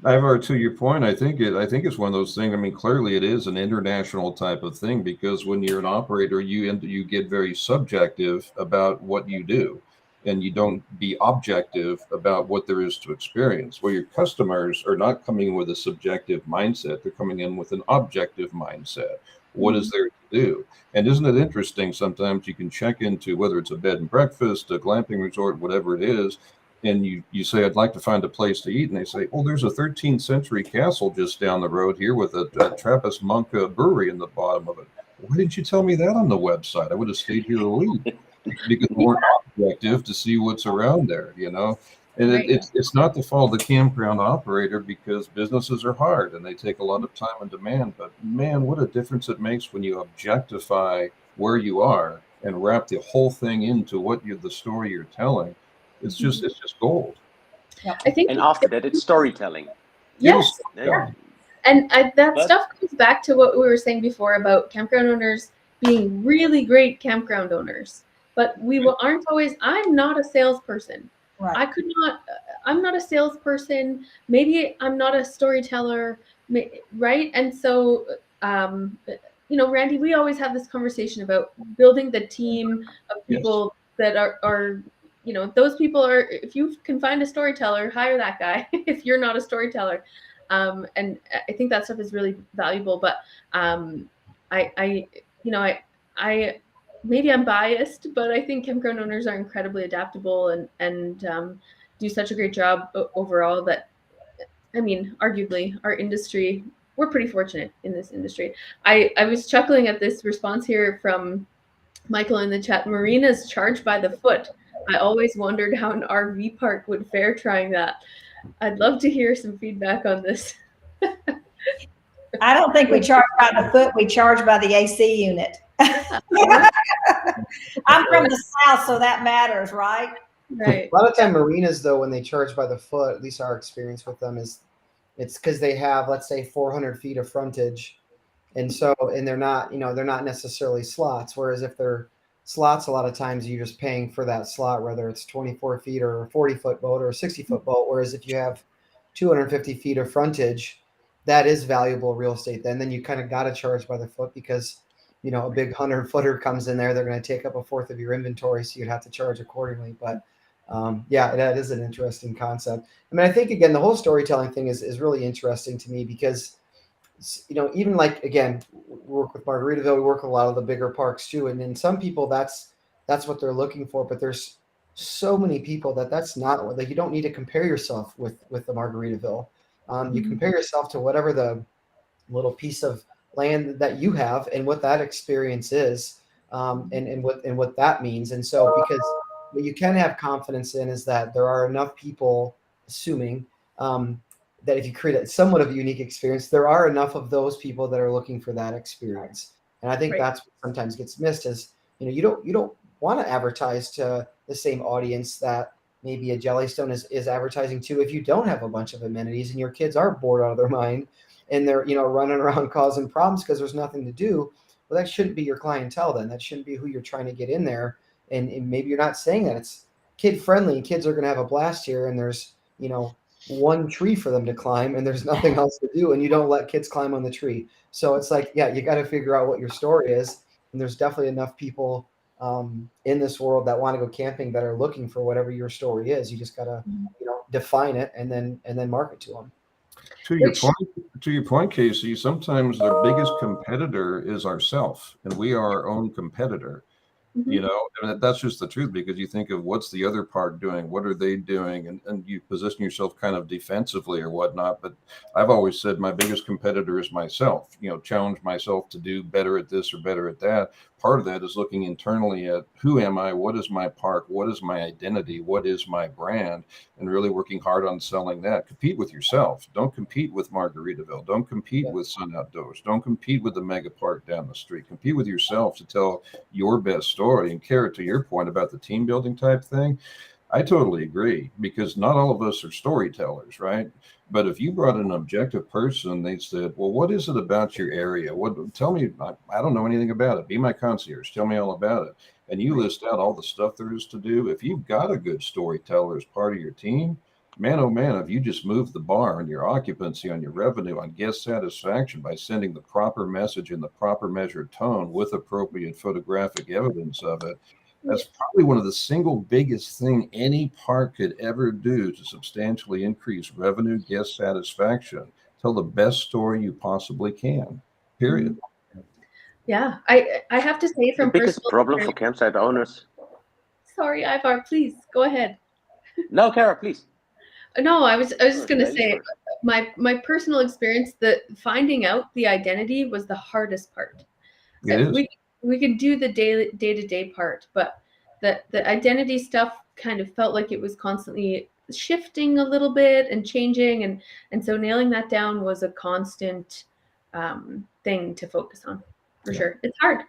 Ivar, to your point, I think it's one of those things. I mean, clearly it is an international type of thing, because when you're an operator, you get very subjective about what you do, and you don't be objective about what there is to experience. Where your customers are not coming in with a subjective mindset; they're coming in with an objective mindset. What is there to do? And isn't it interesting? Sometimes you can check into whether it's a bed and breakfast, a glamping resort, whatever it is. And you say, I'd like to find a place to eat. And they say, oh, there's a 13th century castle just down the road here with a Trappist monk brewery in the bottom of it. Why didn't you tell me that on the website? I would have stayed here a week, because we weren't objective to see what's around there, you know? And it's not the fault of the campground operator, because businesses are hard and they take a lot of time and demand. But man, what a difference it makes when you objectify where you are and wrap the whole thing into the story you're telling. It's just gold. Yeah. I think, and after that, it's storytelling. Yes. Yeah. And that stuff comes back to what we were saying before about campground owners being really great campground owners. But aren't always. I'm not a salesperson. Right. I'm not a salesperson. Maybe I'm not a storyteller. Right. And so, Randy, we always have this conversation about building the team of people that are those people are, if you can find a storyteller, hire that guy if you're not a storyteller. And I think that stuff is really valuable, but I maybe I'm biased, but I think campground owners are incredibly adaptable and do such a great job overall that, I mean, arguably our industry, we're pretty fortunate in this industry. I was chuckling at this response here from Michael in the chat. Marinas charge by the foot. I always wondered how an RV park would fare trying that. I'd love to hear some feedback on this. I don't think we charge by the foot. We charge by the AC unit. I'm from the South, so that matters, right? Right. A lot of time marinas, though, when they charge by the foot, at least our experience with them is it's because they have, let's say, 400 feet of frontage. And they're not necessarily slots. Whereas if they're slots, a lot of times you're just paying for that slot, whether it's 24 feet or a 40-foot boat or a 60-foot boat. Whereas if you have 250 feet of frontage, that is valuable real estate. Then you kind of got to charge by the foot, because, a big 100-footer comes in there, they're going to take up a fourth of your inventory, so you'd have to charge accordingly. But that is an interesting concept. I mean, I think, again, the whole storytelling thing is really interesting to me, because even like, again, we work with Margaritaville, we work with a lot of the bigger parks too. And then some people, that's what they're looking for. But there's so many people that's not, like, you don't need to compare yourself with the Margaritaville. You compare yourself to whatever the little piece of land that you have and what that experience is, and what that means. And so, because what you can have confidence in is that there are enough people, assuming, that if you create somewhat of a unique experience, there are enough of those people that are looking for that experience. And I think that's what sometimes gets missed is, you don't want to advertise to the same audience that maybe a Jellystone is advertising to if you don't have a bunch of amenities and your kids are bored out of their mind and they're, running around causing problems because there's nothing to do. Well, that shouldn't be your clientele then. That shouldn't be who you're trying to get in there. And maybe you're not saying that it's kid friendly and kids are going to have a blast here, and there's, one tree for them to climb and there's nothing else to do, and you don't let kids climb on the tree. So it's like, you got to figure out what your story is. And there's definitely enough people in this world that want to go camping that are looking for whatever your story is. You just got to, define it and then market to them. To your point, Casey, sometimes the biggest competitor is ourself, and we are our own competitor. And that's just the truth, because you think of what's the other part doing, what are they doing, and you position yourself kind of defensively or whatnot. But I've always said my biggest competitor is myself. Challenge myself to do better at this or better at that. part of that is looking internally at who am I, what is my park, what is my identity, what is my brand, and really working hard on selling that. Compete with yourself. Don't compete with Margaritaville. Don't compete with Sun Outdoors. Don't compete with the mega park down the street. Compete with yourself to tell your best story. And Cara, to your point about the team building type thing, I totally agree, because not all of us are storytellers, right? But if you brought an objective person, they said, well, what is it about your area? Tell me, I don't know anything about it. Be my concierge. Tell me all about it. And you list out all the stuff there is to do. If you've got a good storyteller as part of your team, man, oh man, if you just move the bar on your occupancy, on your revenue, on guest satisfaction by sending the proper message in the proper measured tone with appropriate photographic evidence of it, that's probably one of the single biggest thing any park could ever do to substantially increase revenue, guest satisfaction. Tell the best story you possibly can, period. Yeah, I have to say from The biggest personal problem for experience- campsite owners. Sorry, Ivar, please go ahead. No, Cara, please. No, I was just going to Ladies say first. my personal experience that finding out the identity was the hardest part. It is. We could do the day-to-day part, but the identity stuff kind of felt like it was constantly shifting a little bit and changing, and so nailing that down was a constant thing to focus on, for sure. It's hard.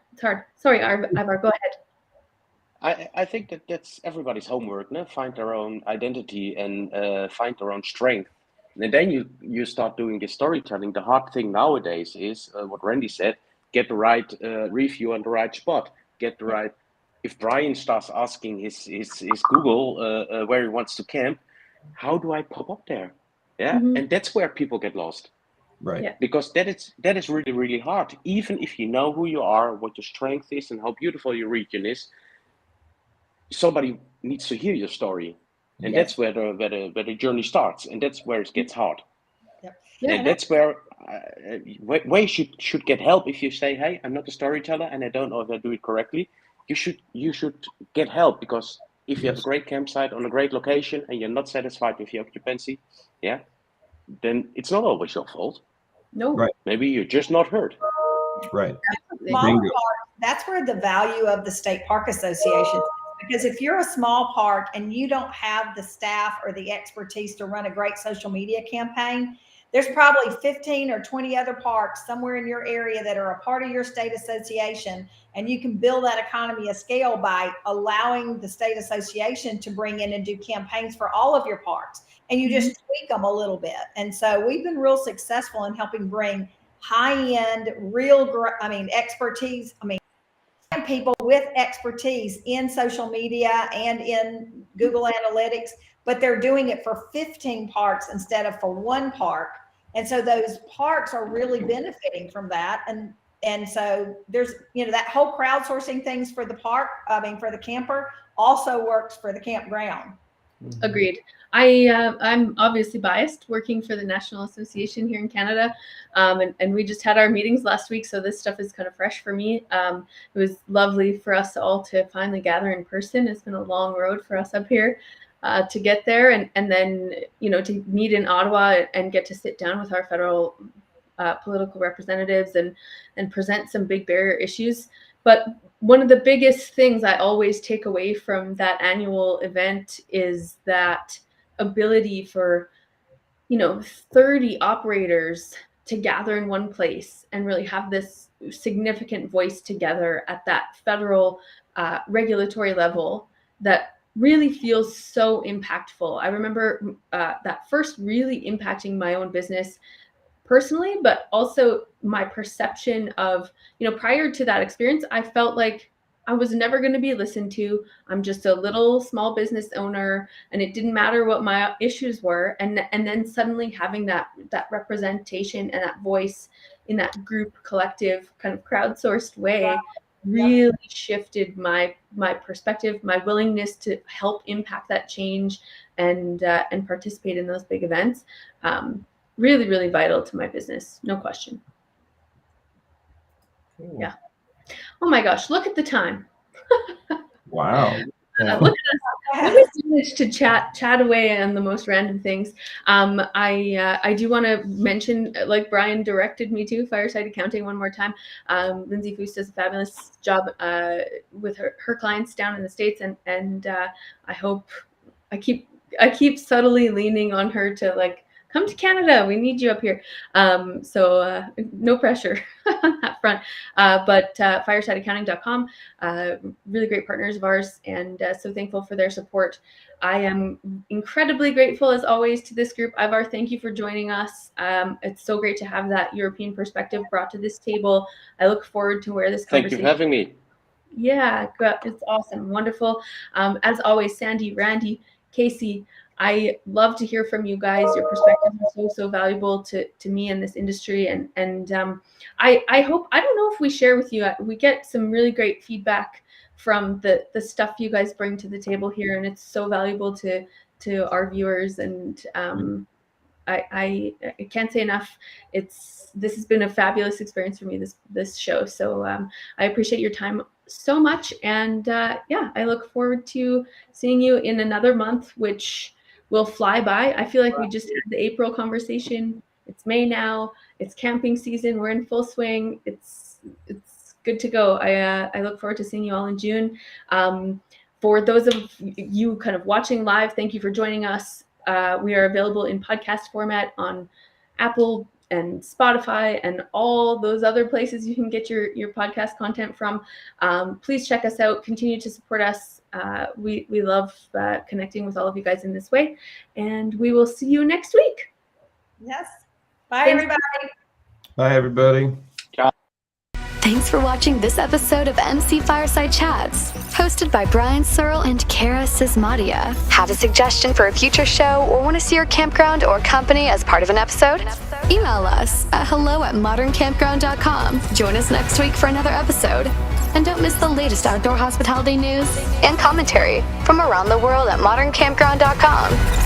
Sorry, Ivar, go ahead. I think that's everybody's homework, no? Find their own identity and find their own strength. And then you start doing the storytelling. The hard thing nowadays is what Randy said, get the right review on the right spot, get the right. If Brian starts asking his Google where he wants to camp, how do I pop up there? Yeah, and that's where people get lost. Right. Yeah. Because that is really, really hard. Even if you know who you are, what your strength is, and how beautiful your region is, somebody needs to hear your story, and that's where the journey starts, and that's where it gets hard. And that's where you should get help. If you say, hey, I'm not a storyteller and I don't know if I do it correctly, you should get help, because if you have a great campsite on a great location and you're not satisfied with your occupancy, then it's not always your fault. No. Right. Maybe you're just not heard. Right. Small parks, that's where the value of the state park association is. Because if you're a small park and you don't have the staff or the expertise to run a great social media campaign, there's probably 15 or 20 other parks somewhere in your area that are a part of your state association, and you can build that economy of scale by allowing the state association to bring in and do campaigns for all of your parks, and you just tweak them a little bit. And so we've been real successful in helping bring high-end, expertise. People with expertise in social media and in Google Analytics, but they're doing it for 15 parks instead of for one park. And so those parks are really benefiting from that. And so there's, that whole crowdsourcing things for the park, for the camper also works for the campground. Agreed. I'm obviously biased, working for the National Association here in Canada, and we just had our meetings last week, so this stuff is kind of fresh for me. It was lovely for us all to finally gather in person. It's been a long road for us up here to get there, and then to meet in Ottawa and get to sit down with our federal political representatives and present some big barrier issues. But one of the biggest things I always take away from that annual event is that ability for 30 operators to gather in one place and really have this significant voice together at that federal regulatory level that really feels so impactful. I remember that first really impacting my own business personally, but also my perception of, prior to that experience, I felt like I was never going to be listened to. I'm just a little small business owner, and it didn't matter what my issues were. And then suddenly having that representation and that voice in that group collective kind of crowdsourced way really shifted my perspective, my willingness to help impact that change and participate in those big events. Really, really vital to my business. No question. Cool. Yeah. Oh my gosh, look at the time. Wow. Yeah. Look at us. We managed to chat away on the most random things. I do want to mention, like Brian directed me to, Fireside Accounting one more time. Lindsay Foos does a fabulous job with her clients down in the States, and I hope I keep subtly leaning on her to like, come to Canada. We need you up here. So no pressure on that front. But firesideaccounting.com, really great partners of ours, and so thankful for their support. I am incredibly grateful, as always, to this group. Ivar, thank you for joining us. It's so great to have that European perspective brought to this table. I look forward to where this Thank you conversation. for having me. Yeah, it's awesome. Wonderful. As always, Sandy, Randy, Casey, I love to hear from you guys. Your perspectives are so valuable to me in this industry. And I hope, I don't know if we share with you, we get some really great feedback from the stuff you guys bring to the table here. And it's so valuable to our viewers. And I can't say enough. This has been a fabulous experience for me, this show. So I appreciate your time so much. And yeah, I look forward to seeing you in another month, which will fly by. I feel like we just had the April conversation. It's May now. It's camping season. We're in full swing. It's good to go. I look forward to seeing you all in June. For those of you kind of watching live, thank you for joining us. We are available in podcast format on Apple and Spotify and all those other places you can get your podcast content from. Please check us out. Continue to support us. We love connecting with all of you guys in this way. And we will see you next week. Yes. Bye, everybody. Bye, everybody. Thanks for watching this episode of MC Fireside Chats, hosted by Brian Searl and Cara Csizmadia. Have a suggestion for a future show or want to see your campground or company as part of an episode? Email us at hello@moderncampground.com. Join us next week for another episode. And don't miss the latest outdoor hospitality news and commentary from around the world at moderncampground.com.